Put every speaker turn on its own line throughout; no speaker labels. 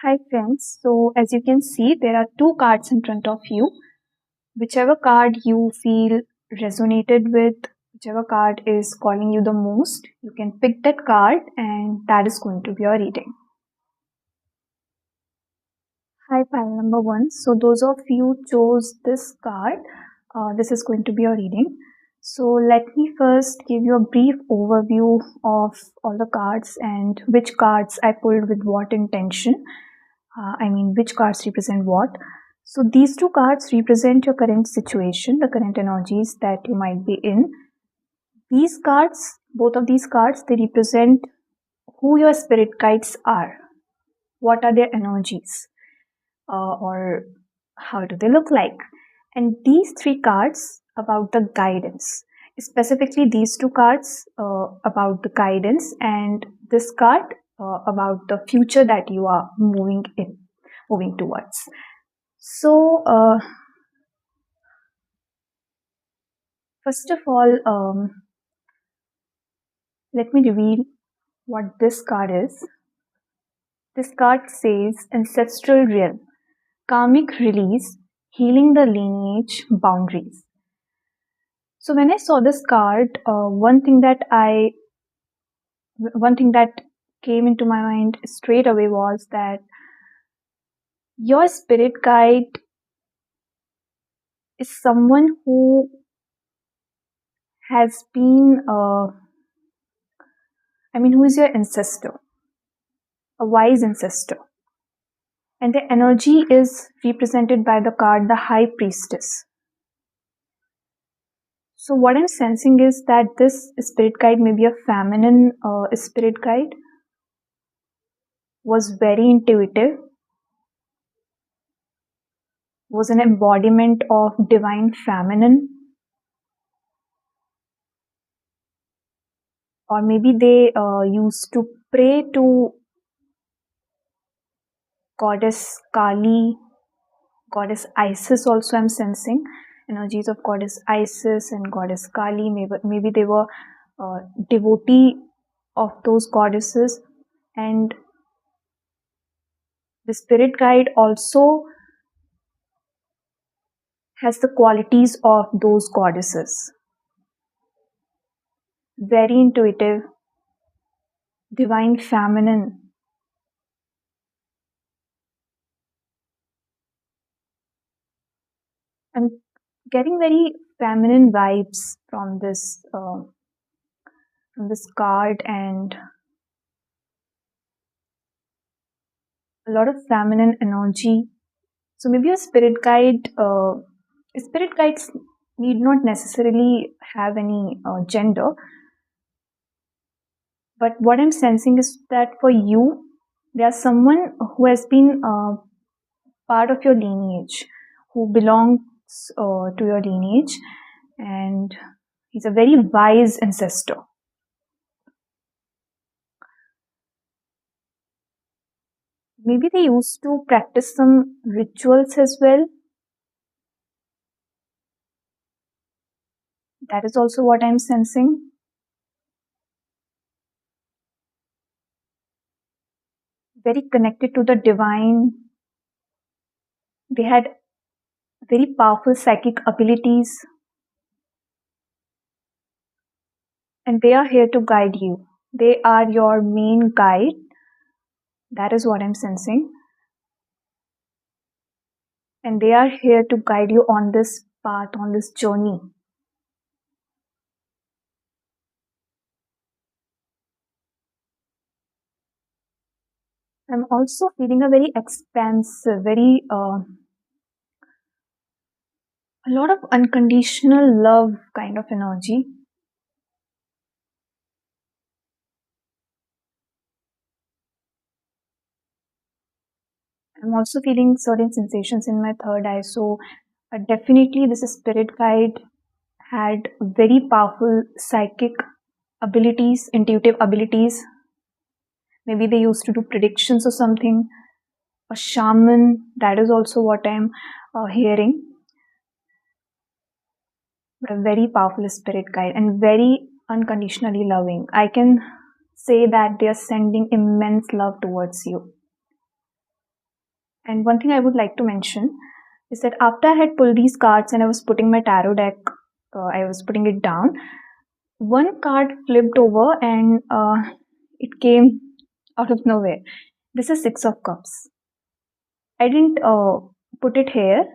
Hi friends, so as you can see, there are two cards in front of you. Whichever card you feel resonated with, whichever card is calling you the most, you can pick that card and that is going to be your reading. Hi, pile number one. So those of you chose this card, this is going to be your reading. So let me first give you a brief overview of all the cards and which cards I pulled with what intention. Which cards represent what. So these two cards represent your current situation, the current energies that you might be in. These cards, both of these cards, they represent who your spirit guides are. What are their energies? Or how do they look like? And these three cards about the guidance. Specifically, these two cards about the guidance, and this card about the future that you are moving towards. So, first of all, let me reveal what this card is. This card says Ancestral Realm, Karmic Release, Healing the Lineage Boundaries. So when I saw this card, one thing that came into my mind straight away was that your spirit guide is someone who has been, who is your ancestor, a wise ancestor. And the energy is represented by the card, the High Priestess. So what I'm sensing is that this spirit guide may be a feminine spirit guide, was very intuitive, was an embodiment of divine feminine, or maybe they used to pray to goddess Kali, goddess Isis. Also I'm sensing energies of goddess Isis and goddess Kali. Maybe they were devotee of those goddesses, and the spirit guide also has the qualities of those goddesses. Very intuitive, divine feminine. I'm getting very feminine vibes from this card, and a lot of feminine energy. So maybe a spirit guides need not necessarily have any gender, but what I'm sensing is that for you, there's someone who has been part of your lineage, who belongs to your lineage, and he's a very wise ancestor. Maybe they used to practice some rituals as well. That is also what I'm sensing. Very connected to the divine. They had very powerful psychic abilities, and they are here to guide you. They are your main guide. That is what I'm sensing. And they are here to guide you on this path, on this journey. I'm also feeling a very expansive, a lot of unconditional love kind of energy. I'm also feeling certain sensations in my third eye. So definitely this spirit guide had very powerful psychic abilities, intuitive abilities. Maybe they used to do predictions or something. A shaman, that is also what I'm hearing. But a very powerful spirit guide and very unconditionally loving. I can say that they are sending immense love towards you. And one thing I would like to mention is that after I had pulled these cards and I was putting my tarot deck, I was putting it down, one card flipped over and it came out of nowhere. This is Six of Cups. I didn't put it here,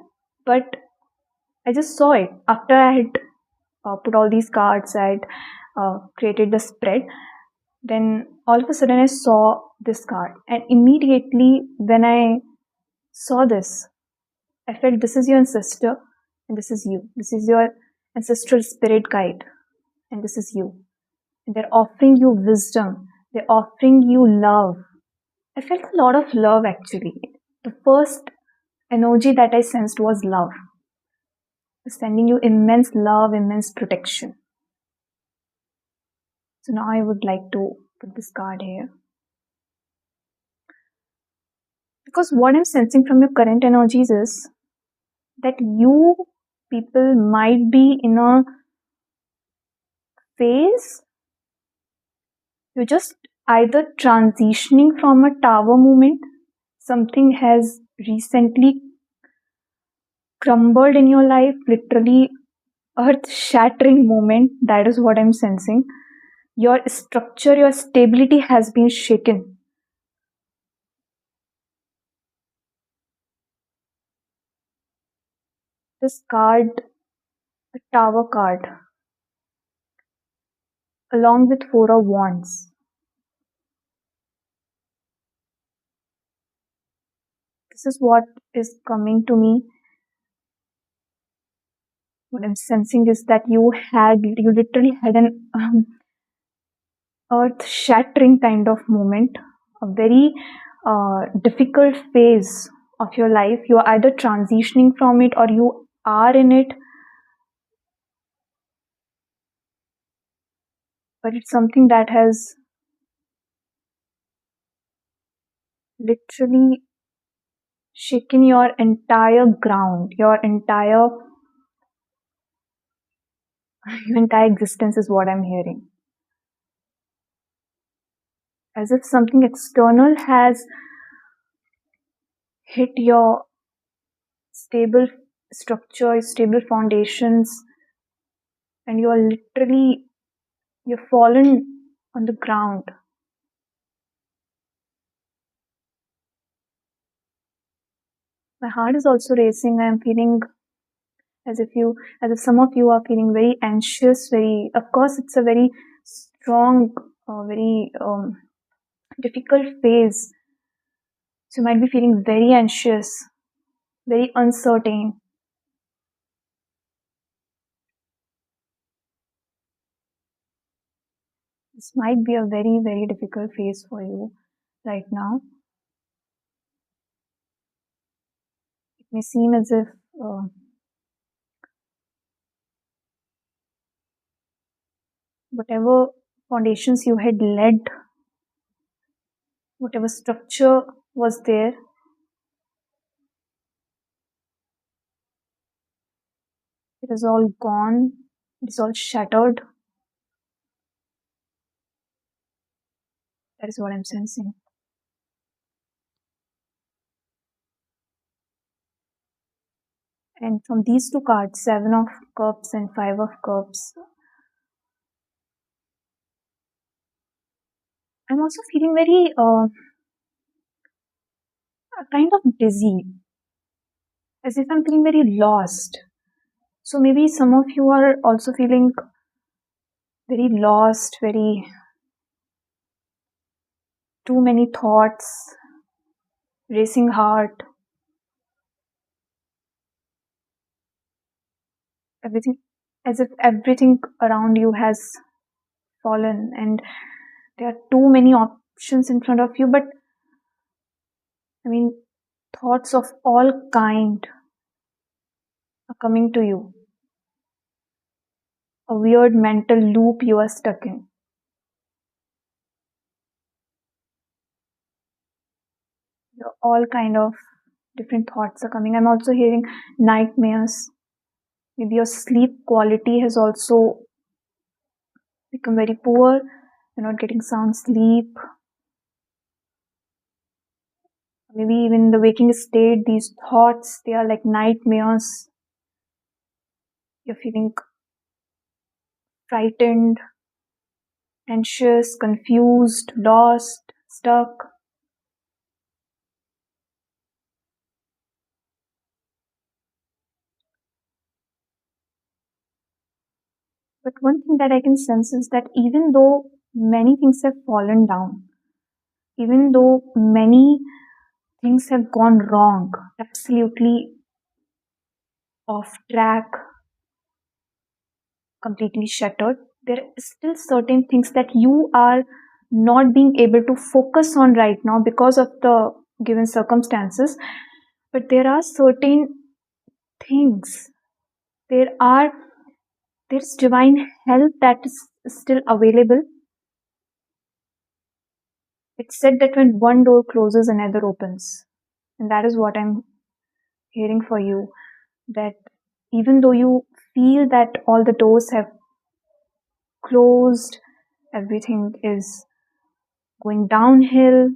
but I just saw it after I had put all these cards. I had created the spread. Then all of a sudden I saw this card, and immediately when I saw this, I felt this is your ancestor and this is you. This is your ancestral spirit guide and this is you. And they're offering you wisdom. They're offering you love. I felt a lot of love actually. The first energy that I sensed was love. Sending you immense love, immense protection. So now I would like to put this card here. Because what I'm sensing from your current energies is that you people might be in a phase, you're just either transitioning from a tower movement, something has recently crumbled in your life, literally earth shattering moment. That is what I'm sensing. Your structure, your stability has been shaken. This card, a tower card, along with Four of Wands. This is what is coming to me. What I'm sensing is that you literally had an earth shattering kind of moment, a very difficult phase of your life. You are either transitioning from it or you are in it, but it's something that has literally shaken your entire ground, your entire existence is what I'm hearing. As if something external has hit your stable structure, stable foundations, and you are literally, you've fallen on the ground. My heart is also racing. I am feeling as if some of you are feeling very anxious, very, of course, it's a very strong, very difficult phase. So you might be feeling very anxious, very uncertain. This might be a very, very difficult phase for you right now. It may seem as if whatever foundations you had led, whatever structure was there, it is all gone, it is all shattered. That is what I'm sensing. And from these two cards, Seven of Cups and Five of Cups, I'm also feeling very kind of dizzy, as if I'm feeling very lost. So maybe some of you are also feeling very lost, very too many thoughts, racing heart, everything, as if everything around you has fallen and there are too many options in front of you. But I mean, thoughts of all kind are coming to you. A weird mental loop you are stuck in. All kind of different thoughts are coming. I'm also hearing nightmares. Maybe your sleep quality has also become very poor. You're not getting sound sleep. maybe even in the waking state, these thoughts, they are like nightmares. You're feeling frightened, anxious, confused, lost, stuck. But one thing that I can sense is that even though many things have fallen down, even though many things have gone wrong, absolutely off track, completely shattered, there are still certain things that you are not being able to focus on right now because of the given circumstances. But there are certain things, there are there's divine help that is still available. It's said that when one door closes, another opens. And that is what I'm hearing for you. That even though you feel that all the doors have closed, everything is going downhill,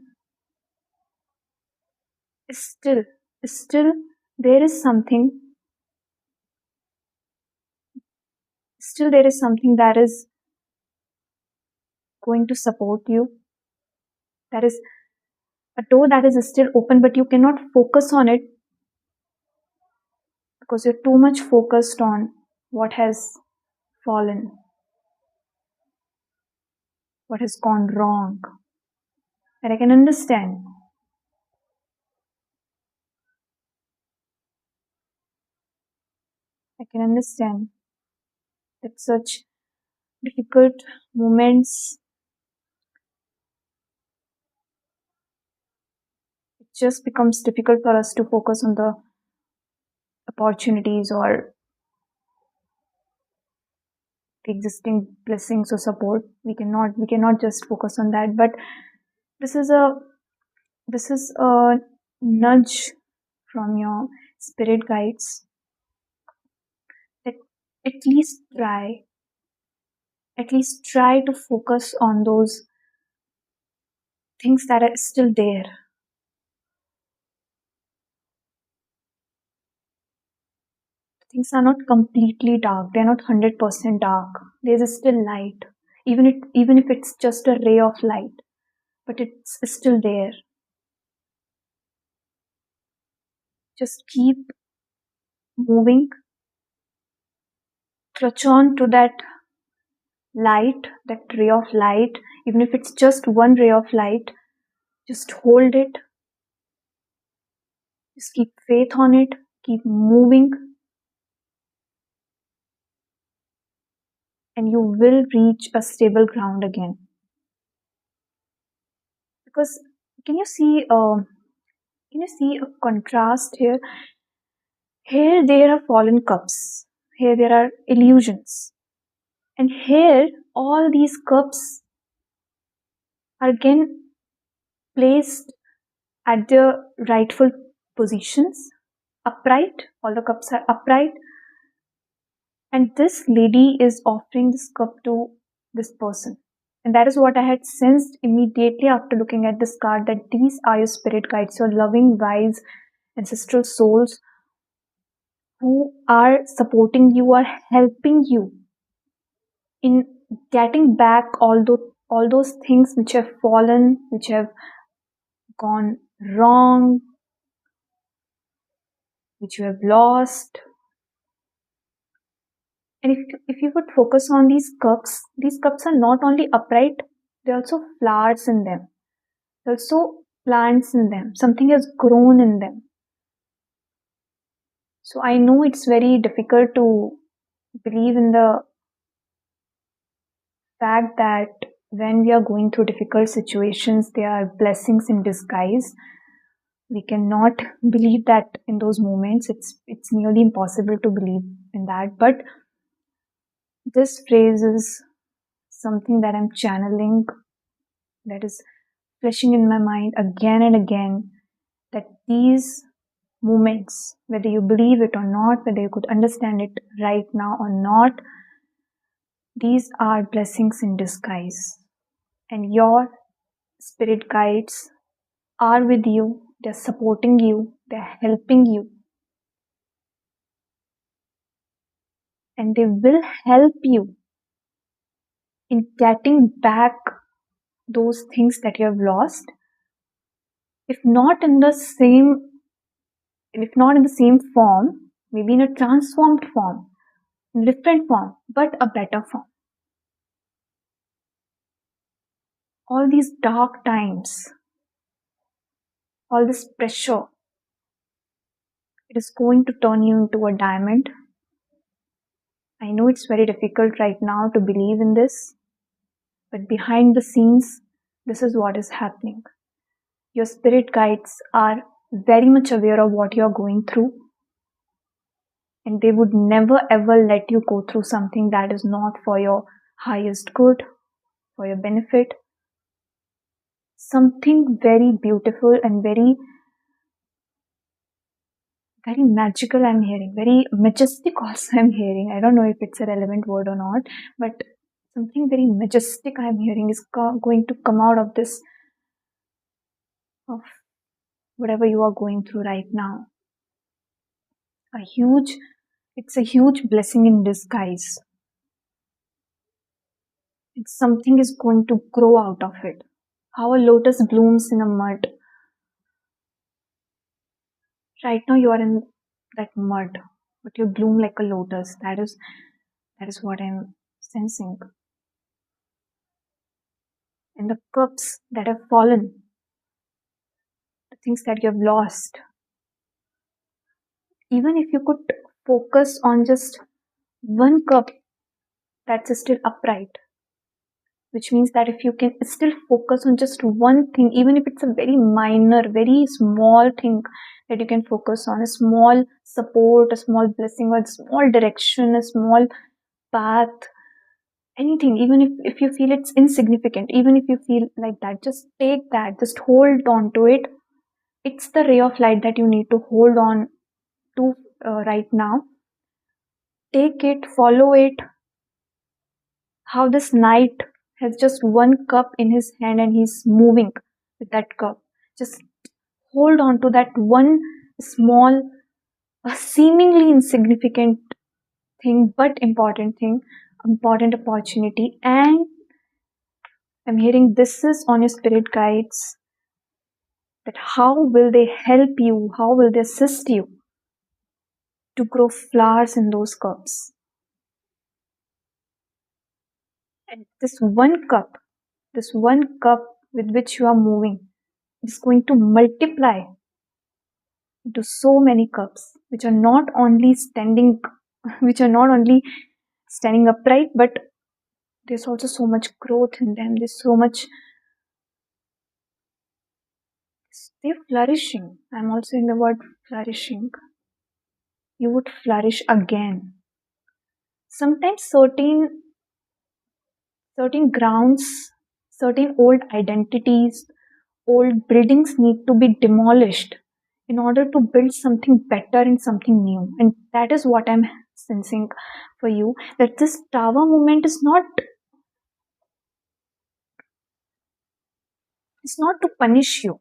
still, still there is something, still there is something that is going to support you. That is a door that is still open, but you cannot focus on it because you're too much focused on what has fallen, what has gone wrong. And I can understand. I can understand that such difficult moments, it just becomes difficult for us to focus on the opportunities or the existing blessings or support. We cannot just focus on that. But this is a this is a nudge from your spirit guides that at least try at least try to focus on those things that are still there. Things are not completely dark, they're not 100% dark. There's still light, even if it's just a ray of light, but it's still there. Just keep moving, clutch on to that light, that ray of light. Even if it's just one ray of light, just hold it, just keep faith on it, keep moving, and you will reach a stable ground again. Because can you see a contrast here? Here there are fallen cups, here there are illusions, and here all these cups are again placed at their rightful positions, upright. All the cups are upright, and this lady is offering this cup to this person. And that is what I had sensed immediately after looking at this card, that these are your spirit guides, your loving, wise, ancestral souls who are supporting you, are helping you in getting back all those things which have fallen, which have gone wrong, which you have lost. And if you would focus on these cups are not only upright, there are also flowers in them. There are also plants in them. Something has grown in them. So I know it's very difficult to believe in the fact that when we are going through difficult situations, there are blessings in disguise. We cannot believe that in those moments. It's nearly impossible to believe in that. But this phrase is something that I'm channeling, that is flashing in my mind again and again, that these moments, whether you believe it or not, whether you could understand it right now or not, these are blessings in disguise. And your spirit guides are with you. they're supporting you, they're helping you, and they will help you in getting back those things that you have lost, if not in the same, if not in the same form, maybe in a transformed form, in a different form, but a better form. All these dark times, all this pressure, it is going to turn you into a diamond. I know it's very difficult right now to believe in this, but behind the scenes, this is what is happening. Your spirit guides are very much aware of what you're going through, and they would never ever let you go through something that is not for your highest good, for your benefit. Something very beautiful and very, very magical I'm hearing, very majestic also I'm hearing. I don't know if it's a relevant word or not, but something very majestic I'm hearing is going to come out of this, of whatever you are going through right now. It's a huge blessing in disguise. It's something is going to grow out of it. How a lotus blooms in a mud. Right now you are in that mud, but you bloom like a lotus. That is what I'm sensing. And the cups that have fallen, the things that you have lost, even if you could focus on just one cup that's still upright, which means that if you can still focus on just one thing, even if it's a very minor, very small thing that you can focus on, a small support, a small blessing, or a small direction, a small path, anything, even if you feel it's insignificant, even if you feel like that, just take that, just hold on to it. It's the ray of light that you need to hold on to right now. Take it, follow it. How this knight has just one cup in his hand and he's moving with that cup. Just hold on to that one small, seemingly insignificant thing, but important thing, important opportunity. And I'm hearing this is on your spirit guides, that how will they help you, how will they assist you to grow flowers in those cups. And this one cup with which you are moving is going to multiply into so many cups, which are not only standing, which are not only standing upright, but there's also so much growth in them. There's so much, they're flourishing. I'm also in the word flourishing. You would flourish again. Sometimes certain grounds, certain old identities, old buildings need to be demolished in order to build something better and something new. And that is what I'm sensing for you, that this tower movement is not, it's not to punish you.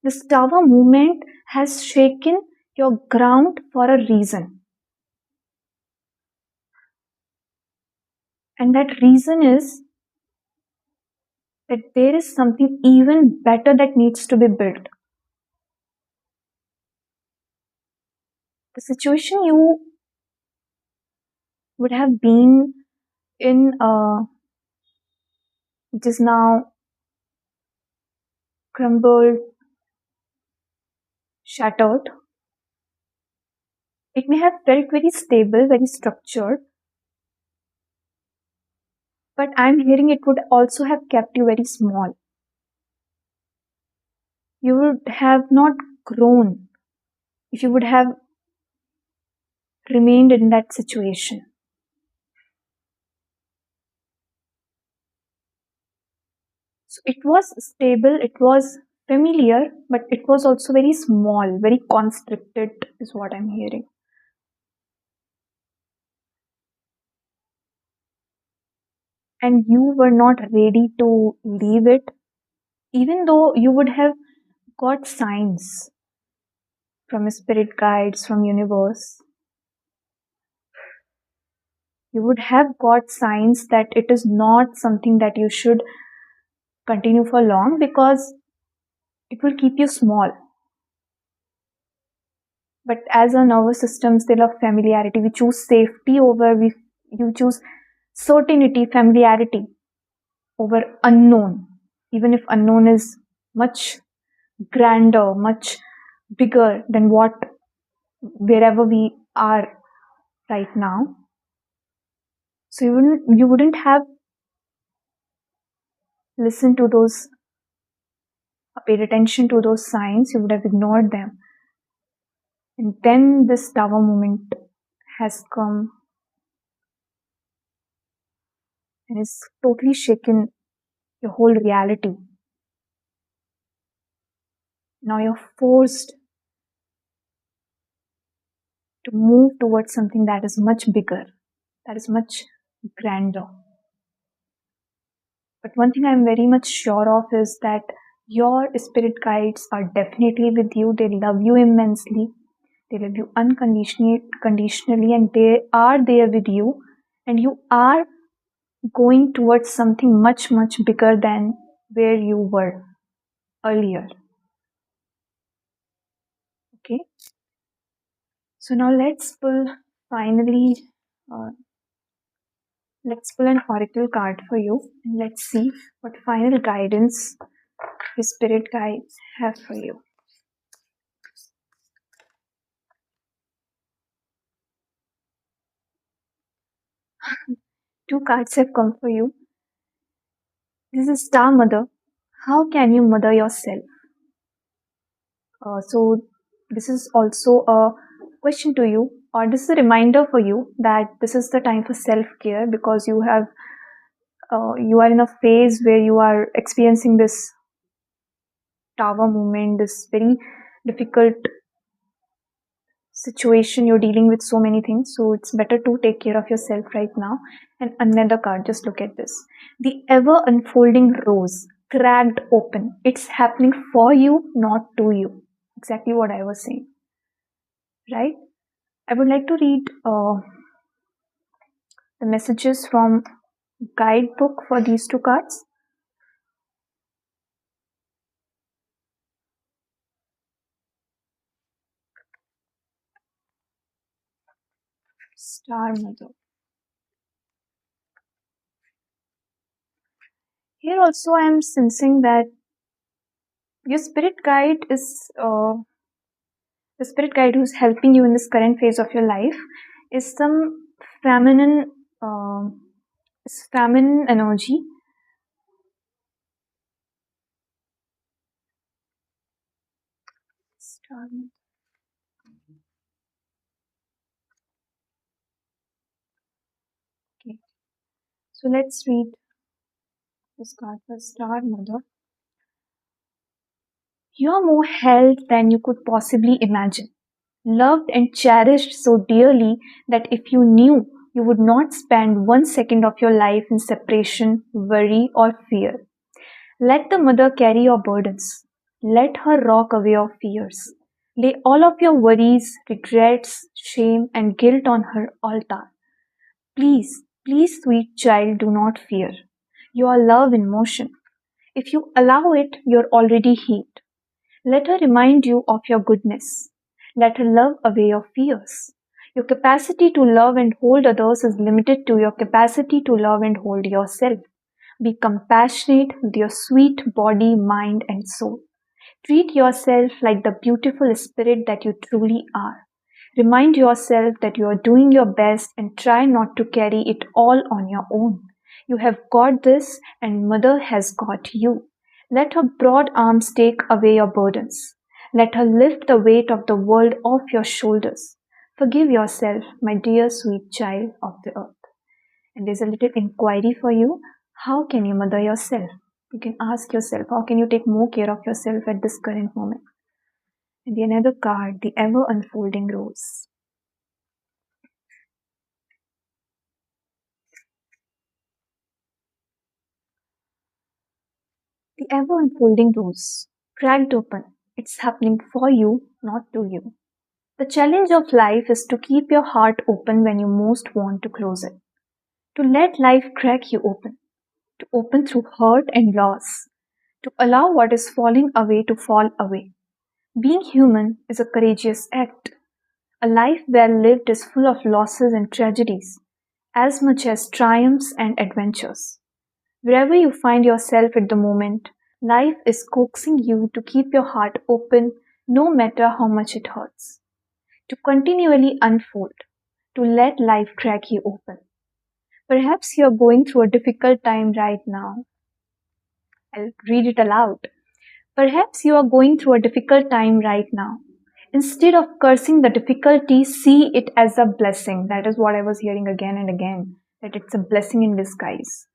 This tower movement has shaken your ground for a reason. And that reason is that there is something even better that needs to be built. The situation you would have been in, which is now crumbled, shattered, it may have felt very stable, very structured, but I'm hearing it would also have kept you very small. You would have not grown if you would have remained in that situation. So it was stable, it was familiar, but it was also very small, very constricted, is what I'm hearing. And you were not ready to leave it, even though you would have got signs from spirit guides, from universe, you would have got signs that it is not something that you should continue for long because it will keep you small. But as our nervous systems, they love familiarity. We choose safety over you choose certainty, familiarity over unknown, even if unknown is much grander, much bigger than what wherever we are right now. So you wouldn't have listened to those, paid attention to those signs, you would have ignored them. And then this tower moment has come and has totally shaken your whole reality. Now you're forced to move towards something that is much bigger, that is much grander. But one thing I'm very much sure of is that your spirit guides are definitely with you. They love you immensely. They love you unconditionally, and they are there with you. And you are going towards something much, much bigger than where you were earlier. Okay. So now finally, uh, let's pull an oracle card for you, and let's see what final guidance your spirit guides have for you. Two cards have come for you. This is Star Mother. How can you mother yourself? So this is also a question to you, or this is a reminder for you that this is the time for self-care, because you are in a phase where you are experiencing this tower moment, this very difficult situation. You're dealing with so many things, so it's better to take care of yourself right now. And another card, just look at this. The ever unfolding rose, cracked open. It's happening for you, not to you. Exactly what I was saying, right? I would like to read the messages from guidebook for these two cards. Star Mother. Here also I am sensing that your spirit guide is the spirit guide who's helping you in this current phase of your life is some feminine uh, feminine energy. Star Mother. Okay, so let's read this card for Star Mother. You're more held than you could possibly imagine, loved and cherished so dearly that if you knew, you would not spend 1 second of your life in separation, worry, or fear. Let the mother carry your burdens. Let her rock away your fears. Lay all of your worries, regrets, shame, and guilt on her altar. Please, please, sweet child, do not fear. You are love in motion. If you allow it, you're already healed. Let her remind you of your goodness. Let her love away your fears. Your capacity to love and hold others is limited to your capacity to love and hold yourself. Be compassionate with your sweet body, mind, and soul. Treat yourself like the beautiful spirit that you truly are. Remind yourself that you are doing your best and try not to carry it all on your own. You have got this, and Mother has got you. Let her broad arms take away your burdens. Let her lift the weight of the world off your shoulders. Forgive yourself, my dear sweet child of the earth. And there's a little inquiry for you. How can you mother yourself? You can ask yourself, how can you take more care of yourself at this current moment? And the another card, the ever unfolding rose. The ever unfolding rose, cracked open. It's happening for you, not to you. The challenge of life is to keep your heart open when you most want to close it, to let life crack you open, to open through hurt and loss, to allow what is falling away to fall away. Being human is a courageous act. A life well lived is full of losses and tragedies, as much as triumphs and adventures. Wherever you find yourself at the moment, life is coaxing you to keep your heart open no matter how much it hurts, to continually unfold, to let life crack you open. Perhaps you're going through a difficult time right now. I'll read it aloud. Perhaps you are going through a difficult time right now. Instead of cursing the difficulty, see it as a blessing. That is what I was hearing again and again, that it's a blessing in disguise.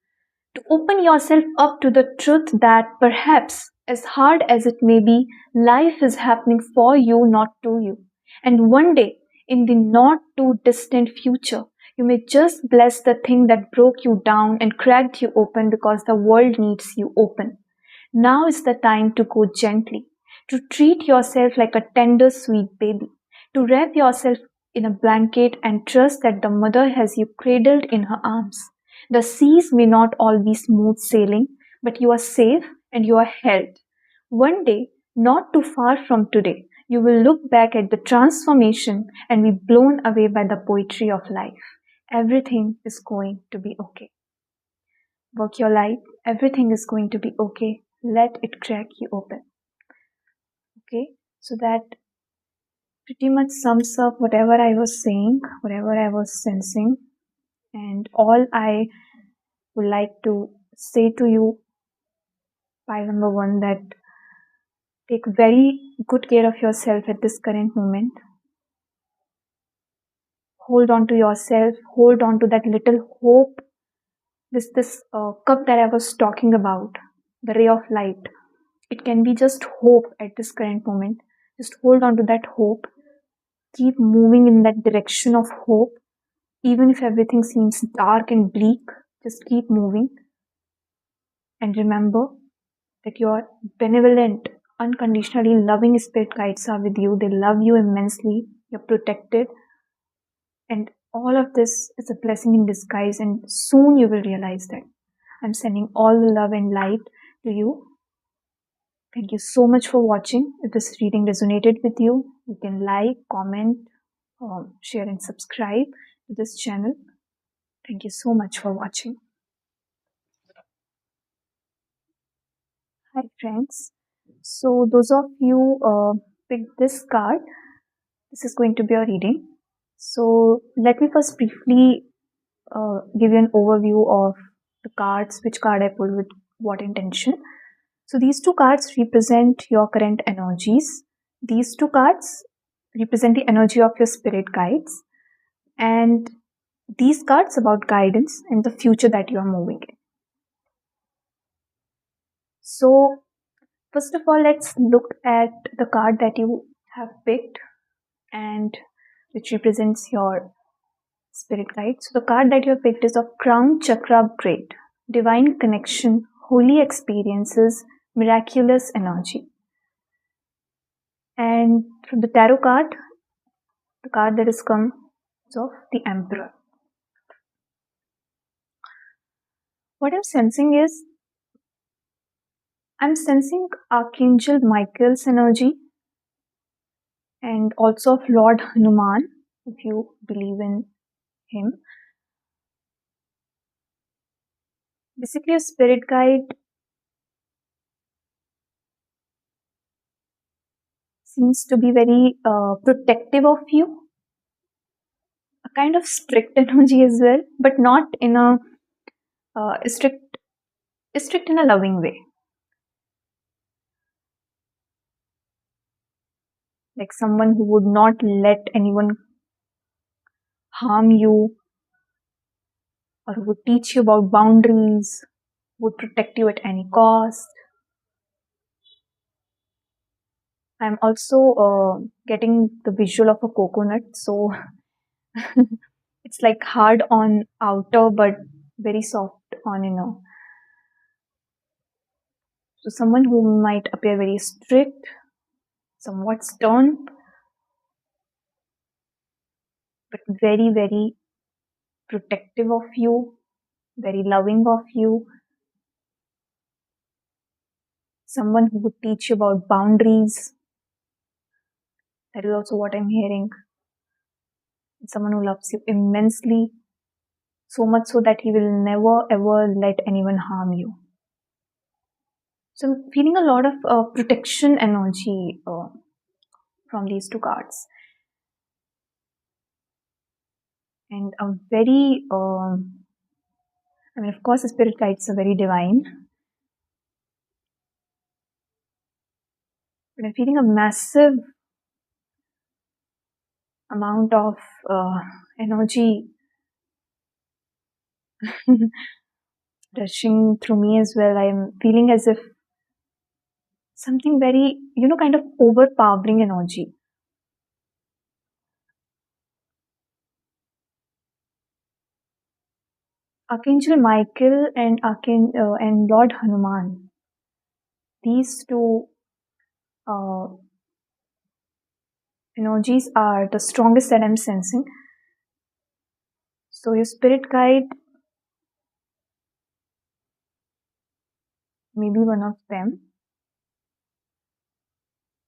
To open yourself up to the truth that perhaps, as hard as it may be, life is happening for you, not to you. And one day, in the not too distant future, you may just bless the thing that broke you down and cracked you open because the world needs you open. Now is the time to go gently, to treat yourself like a tender, sweet baby, to wrap yourself in a blanket and trust that the mother has you cradled in her arms. The seas may not all be smooth sailing, but you are safe and you are held. One day, not too far from today, you will look back at the transformation and be blown away by the poetry of life. Everything is going to be okay. Work your life, everything is going to be okay. Let it crack you open. Okay, so that pretty much sums up whatever I was saying, whatever I was sensing, and all I would like to say to you. Pile number one, that take very good care of yourself at this current moment. Hold on to yourself, hold on to that little hope, this cup that I was talking about, the ray of light. It can be just hope at this current moment. Just hold on to that hope. Keep moving in that direction of hope. Even if everything seems dark and bleak, just keep moving. And remember that your benevolent, unconditionally loving spirit guides are with you. They love you immensely. You're protected. And all of this is a blessing in disguise. And soon you will realize that. I'm sending all the love and light to you. Thank you so much for watching. If this reading resonated with you, you can like, comment, share and subscribe to this channel. Thank you so much for watching. Hi friends. So those of you picked this card, this is going to be a reading. So let me first briefly give you an overview of the cards, which card I pulled with what intention. So these two cards represent your current energies. These two cards represent the energy of your spirit guides. And these cards about guidance and the future that you are moving in. So first of all, let's look at the card that you have picked and which represents your spirit guide. So the card that you have picked is of Crown Chakra Upgrade, Divine Connection, Holy Experiences, Miraculous Energy. And from the tarot card, the card that has come is of the Emperor. What I'm sensing is, I'm sensing Archangel Michael's energy and also of Lord Hanuman, if you believe in him. Basically, a spirit guide seems to be very protective of you, a kind of strict energy as well, but not in a strict in a loving way. Like someone who would not let anyone harm you, or who would teach you about boundaries, would protect you at any cost. I'm also getting the visual of a coconut, so it's like hard on outer but very soft on inner. So someone who might appear very strict, somewhat stern, but very, very protective of you, very loving of you, someone who would teach you about boundaries. That is also what I'm hearing. Someone who loves you immensely, so much so that he will never ever let anyone harm you. So I'm feeling a lot of protection energy from these two cards. And a very, I mean, of course, the spirit guides are very divine. But I'm feeling a massive amount of energy rushing through me as well. I'm feeling as if something very, kind of overpowering energy. Archangel Michael and and Lord Hanuman. These two uh, energies are the strongest that I'm sensing. So your spirit guide, maybe one of them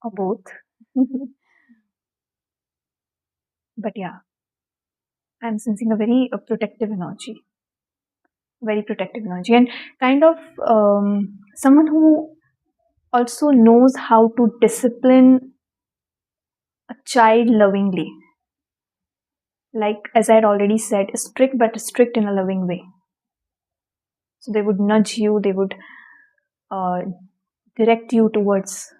or both. But yeah, I'm sensing a very very protective energy, and kind of someone who also knows how to discipline a child lovingly. Like, as I had already said, strict, but strict in a loving way. So they would nudge you, they would uh, direct you towards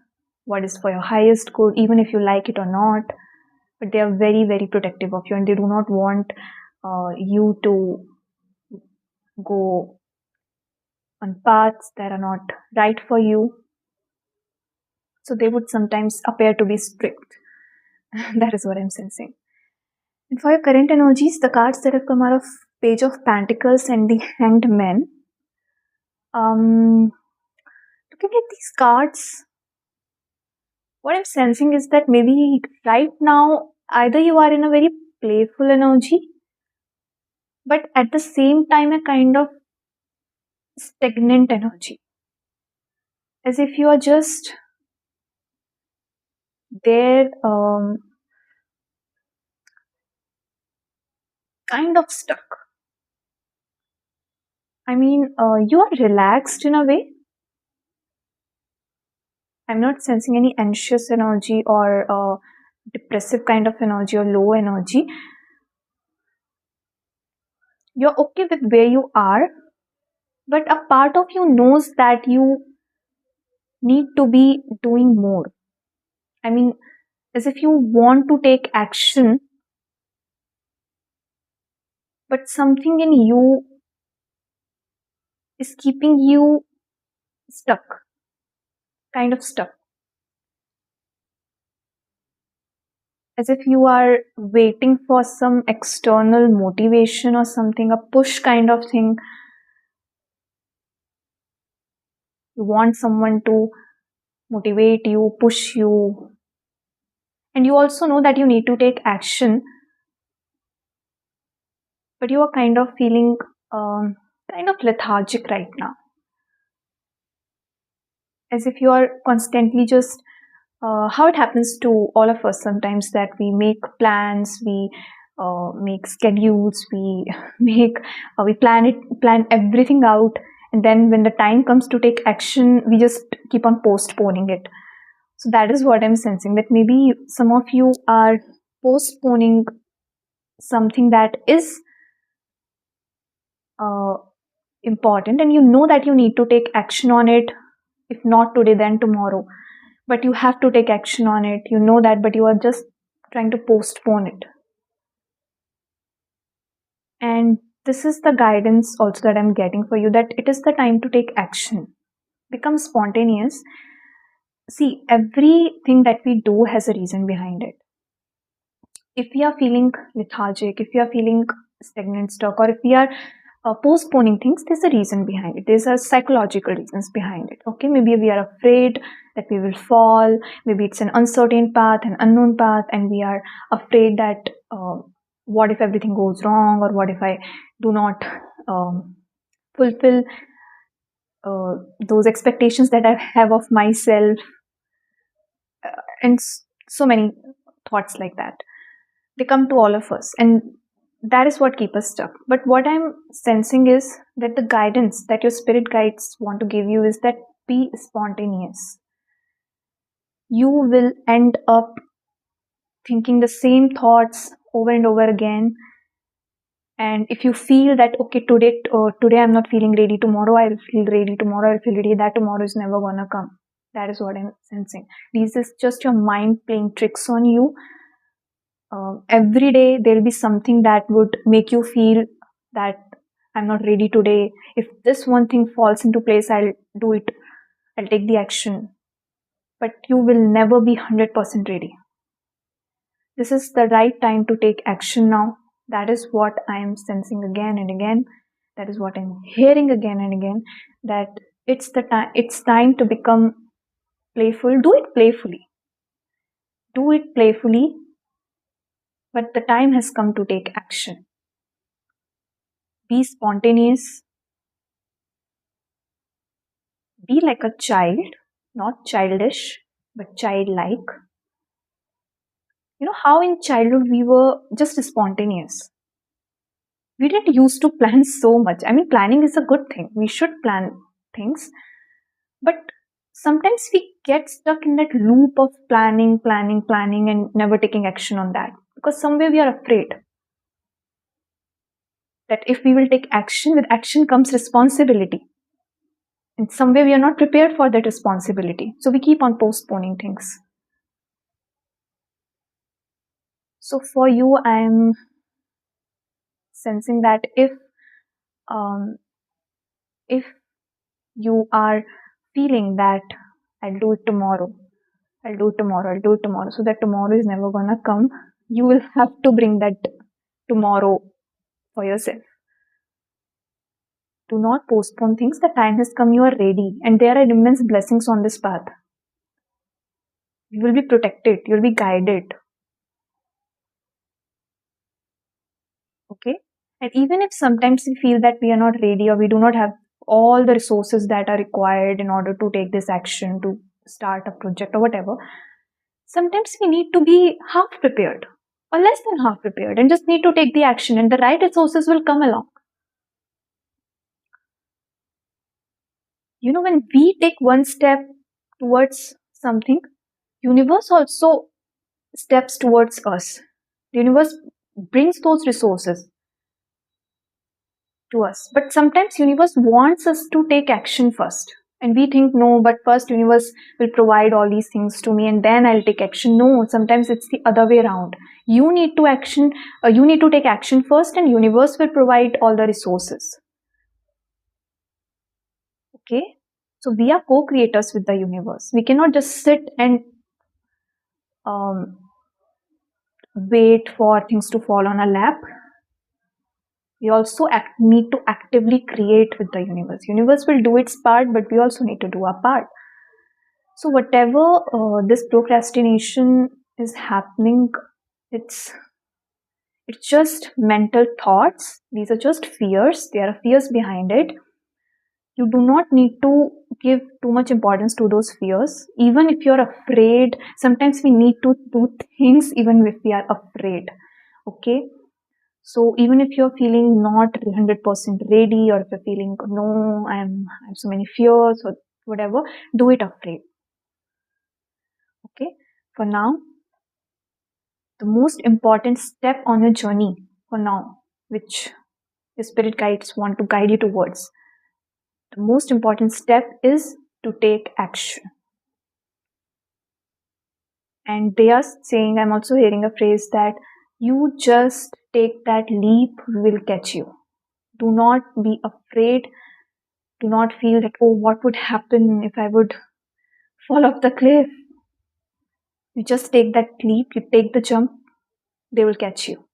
what is for your highest good, even if you like it or not. But they are very, very protective of you, and they do not want you to go on paths that are not right for you. So they would sometimes appear to be strict. That is what I'm sensing. And for your current energies, the cards that have come out of Page of Pentacles and the Hanged Man. Looking at these cards, what I'm sensing is that maybe right now, either you are in a very playful energy, but at the same time, a kind of stagnant energy. As if you are just there, kind of stuck. I mean, you are relaxed in a way. I'm not sensing any anxious energy or depressive kind of energy or low energy. You're okay with where you are, but a part of you knows that you need to be doing more. I mean, as if you want to take action, but something in you is keeping you stuck, kind of stuck. As if you are waiting for some external motivation or something, a push kind of thing. You want someone to motivate you, push you, and you also know that you need to take action, but you are kind of feeling kind of lethargic right now. As if you are constantly just how it happens to all of us sometimes, that we make plans, we make schedules, we we plan everything out, and then when the time comes to take action, we just keep on postponing it. So that is what I'm sensing, that maybe some of you are postponing something that is uh, important, and you know that you need to take action on it, if not today then tomorrow, but you have to take action on it, you know that, but you are just trying to postpone it. And this is the guidance also that I'm getting for you, that it is the time to take action, become spontaneous. See, everything that we do has a reason behind it. If we are feeling lethargic, if we are feeling stagnant, stuck, or if we are postponing things, there's a reason behind it. There's a psychological reasons behind it. Okay, maybe we are afraid that we will fall. Maybe it's an uncertain path, an unknown path, and we are afraid that what if everything goes wrong, or what if I do not fulfill those expectations that I have of myself, and so many thoughts like that. They come to all of us, and that is what keeps us stuck. But what I'm sensing is that the guidance that your spirit guides want to give you is that be spontaneous. You will end up thinking the same thoughts over and over again. And if you feel that, okay, today I'm not feeling ready, tomorrow I'll feel ready, tomorrow I'll feel ready, that tomorrow is never gonna come. That is what I'm sensing. This is just your mind playing tricks on you. Every day there will be something that would make you feel that I'm not ready today. If this one thing falls into place, I'll do it. I'll take the action. But you will never be 100% ready. This is the right time to take action now. That is what I am sensing again and again. That is what I'm hearing again and again. That it's time to become playful. Do it playfully. Do it playfully. But the time has come to take action. Be spontaneous. Be like a child, not childish, but childlike. You know how in childhood we were just spontaneous. We didn't used to plan so much. I mean, planning is a good thing. We should plan things. But sometimes we get stuck in that loop of planning, and never taking action on that. Because somewhere we are afraid that if we will take action, with action comes responsibility. And somewhere we are not prepared for that responsibility. So we keep on postponing things. So for you, I'm sensing that if you are feeling that I'll do it tomorrow, so that tomorrow is never gonna come, you will have to bring that tomorrow for yourself. Do not postpone things. The time has come. You are ready, and there are immense blessings on this path. You will be protected. You'll be guided. Okay? And even if sometimes we feel that we are not ready, or we do not have all the resources that are required in order to take this action, to start a project or whatever, sometimes we need to be half prepared or less than half prepared and just need to take the action, and the right resources will come along. You know, when we take one step towards something, universe also steps towards us. The universe brings those resources to us, but sometimes universe wants us to take action first, and we think, no, but first universe will provide all these things to me and then I'll take action. No, sometimes it's the other way around. You need to take action first, and universe will provide all the resources. Okay, so we are co-creators with the universe. We cannot just sit and wait for things to fall on our lap. We also need to actively create with the universe. Universe will do its part, but we also need to do our part. So whatever this procrastination is happening, it's just mental thoughts. These are just fears. There are fears behind it. You do not need to give too much importance to those fears. Even if you're afraid, sometimes we need to do things even if we are afraid. Okay? So even if you're feeling not 100% ready, or if you're feeling, no, I have so many fears or whatever, do it afraid. Okay? For now, the most important step on your journey for now, which the spirit guides want to guide you towards, the most important step is to take action. And they are saying, I'm also hearing a phrase that you just take that leap, we will catch you. Do not be afraid. Do not feel that, oh, what would happen if I would fall off the cliff. You just take that leap, you take the jump, they will catch you.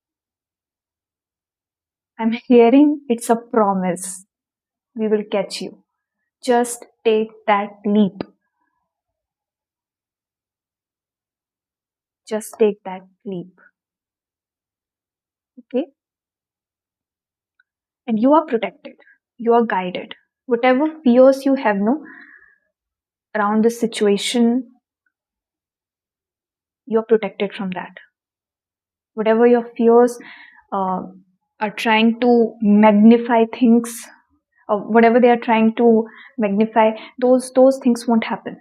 I'm hearing it's a promise. We will catch you. Just take that leap. Just take that leap. Okay? And you are protected. You are guided. Whatever fears you have no around this situation, you are protected from that. Whatever your fears uh, are trying to magnify things, or whatever they are trying to magnify, those things won't happen.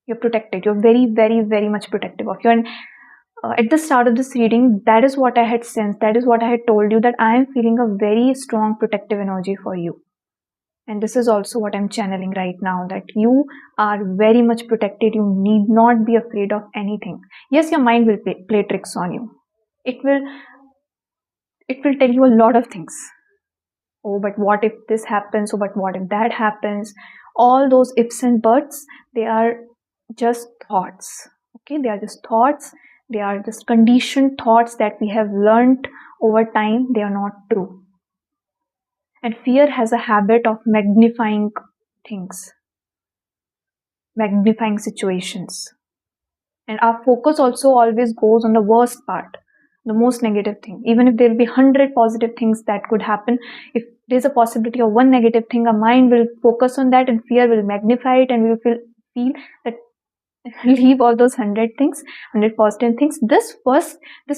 You're protected. You're very, very, very much protective of you. And at the start of this reading, that is what I had sensed. That is what I had told you, that I am feeling a very strong protective energy for you. And this is also what I'm channeling right now, that you are very much protected. You need not be afraid of anything. Yes, your mind will play tricks on you. It will tell you a lot of things. Oh, but what if this happens? Oh, but what if that happens? All those ifs and buts, they are just thoughts. Okay, they are just thoughts. They are just conditioned thoughts that we have learned over time. They are not true. And fear has a habit of magnifying things, magnifying situations. And our focus also always goes on the worst part, the most negative thing. Even if there will be 100 positive things that could happen, if there's a possibility of one negative thing, our mind will focus on that and fear will magnify it, and we will feel that leave all those 100 things, 100 positive things. This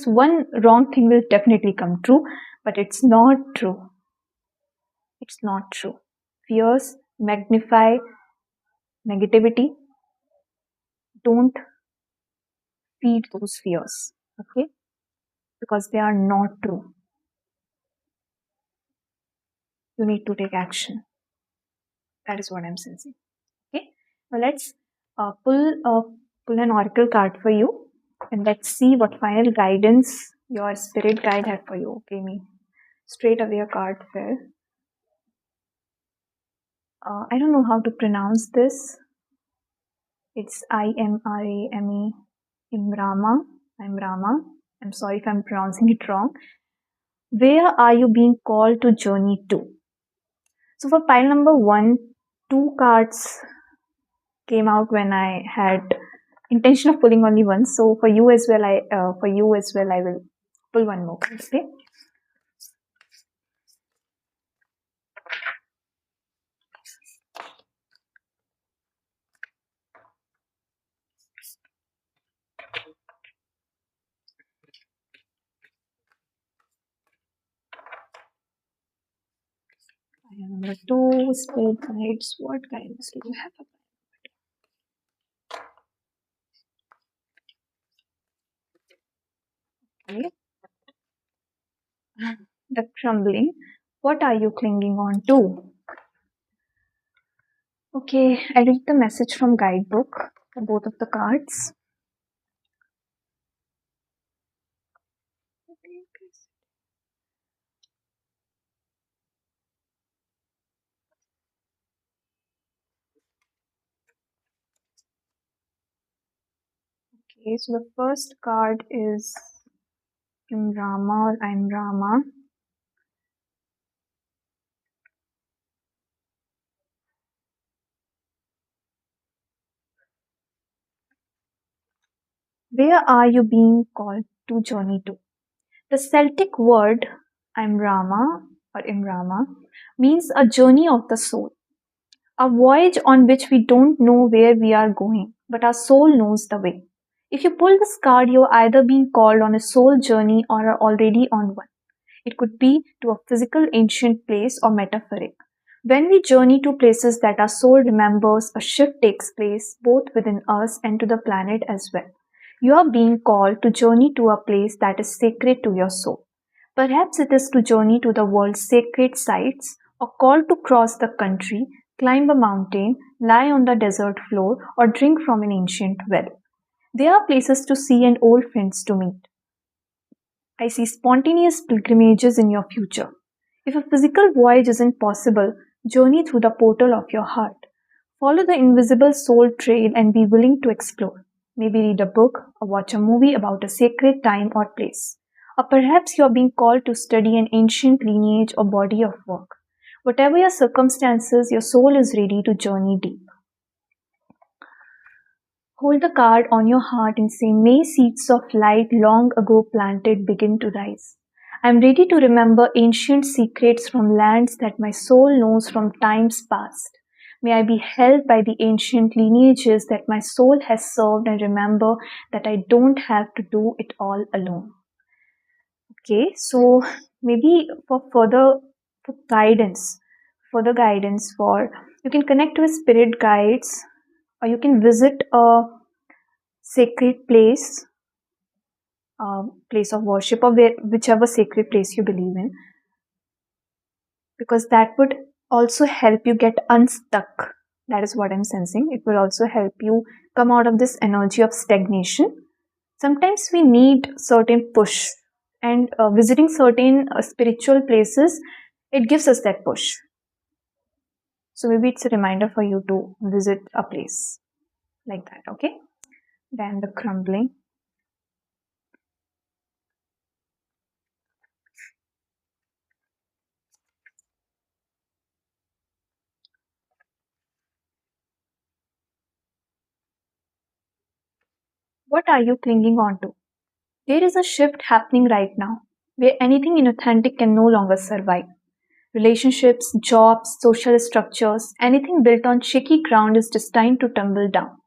one wrong thing will definitely come true, but it's not true. It's not true. Fears magnify negativity. Don't feed those fears, okay? Because they are not true. You need to take action. That is what I'm sensing. Okay. Now let's pull an oracle card for you, and let's see what final guidance your spirit guide had for you. Okay, me straight away a card there. I don't know how to pronounce this. It's Imrame. Imrama. Imrama. I'm sorry if I'm pronouncing it wrong. Where are you being called to journey to? So for pile number 1, 2 cards came out when I had intention of pulling only one. So for you as well, I will pull one more. Okay. Number 2, spirit guides. What guidance do you have? Okay. The crumbling. What are you clinging on to? Okay, I read the message from guidebook for both of the cards. Okay, so the first card is Imrama or Imrama. Where are you being called to journey to? The Celtic word Imrama or Imrama means a journey of the soul, a voyage on which we don't know where we are going, but our soul knows the way. If you pull this card, you're either being called on a soul journey or are already on one. It could be to a physical ancient place or metaphoric. When we journey to places that our soul remembers, a shift takes place both within us and to the planet as well. You are being called to journey to a place that is sacred to your soul. Perhaps it is to journey to the world's sacred sites, or called to cross the country, climb a mountain, lie on the desert floor, or drink from an ancient well. There are places to see and old friends to meet. I see spontaneous pilgrimages in your future. If a physical voyage isn't possible, journey through the portal of your heart. Follow the invisible soul trail and be willing to explore. Maybe read a book or watch a movie about a sacred time or place. Or perhaps you're being called to study an ancient lineage or body of work. Whatever your circumstances, your soul is ready to journey deep. Hold the card on your heart and say, may seeds of light long ago planted begin to rise. I am ready to remember ancient secrets from lands that my soul knows from times past. May I be held by the ancient lineages that my soul has served and remember that I don't have to do it all alone. Okay, so maybe for guidance, for you can connect with spirit guides, or you can visit a sacred place of worship, or whichever sacred place you believe in, because that would also help you get unstuck. That is what I'm sensing. It will also help you come out of this energy of stagnation. Sometimes we need certain push, and visiting certain spiritual places, it gives us that push. So maybe it's a reminder for you to visit a place like that. Okay, then the crumbling. What are you clinging on to? There is a shift happening right now where anything inauthentic can no longer survive. Relationships, jobs, social structures, anything built on shaky ground is destined to tumble down.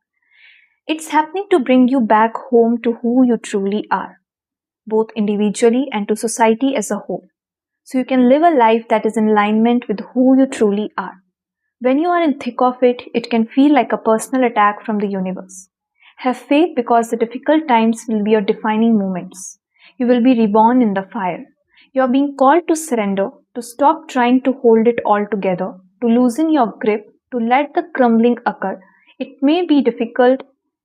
It's happening to bring you back home to who you truly are, both individually and to society as a whole. So you can live a life that is in alignment with who you truly are. When you are in thick of it, it can feel like a personal attack from the universe. Have faith because the difficult times will be your defining moments. You will be reborn in the fire. You are being called to surrender, to stop trying to hold it all together, to loosen your grip, to let the crumbling occur. It may be difficult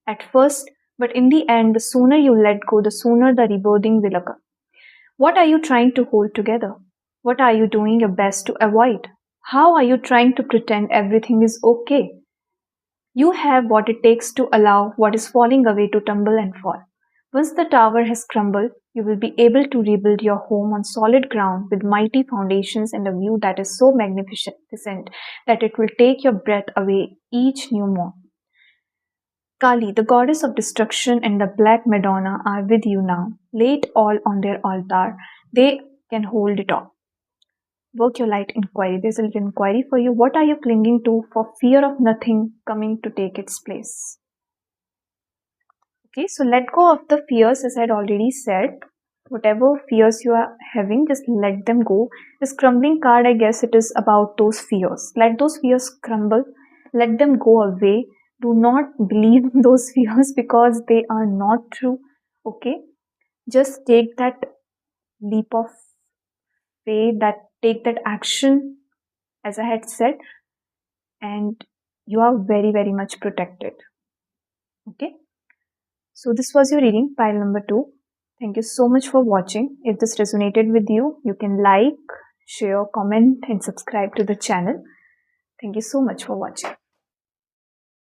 at first, but in the end, the sooner you let go, the sooner the rebirthing will occur. What are you trying to hold together? What are you doing your best to avoid? How are you trying to pretend everything is okay? You have what it takes to allow what is falling away to tumble and fall. Once the tower has crumbled, you will be able to rebuild your home on solid ground with mighty foundations and a view that is so magnificent that it will take your breath away each new morn. Kali, the goddess of destruction, and the Black Madonna are with you now. Lay it all on their altar. They can hold it all. Work your light inquiry. There's a little inquiry for you. What are you clinging to for fear of nothing coming to take its place? Okay, so let go of the fears, as I had already said. Whatever fears you are having, just let them go. This crumbling card, I guess it is about those fears. Let those fears crumble. Let them go away. Do not believe in those fears because they are not true. Okay, just take that leap of faith, take that action, as I had said, and you are very, very much protected. Okay, so this was your reading, pile number 2. Thank you so much for watching. If this resonated with you, you can like, share, comment, and subscribe to the channel. Thank you so much for watching.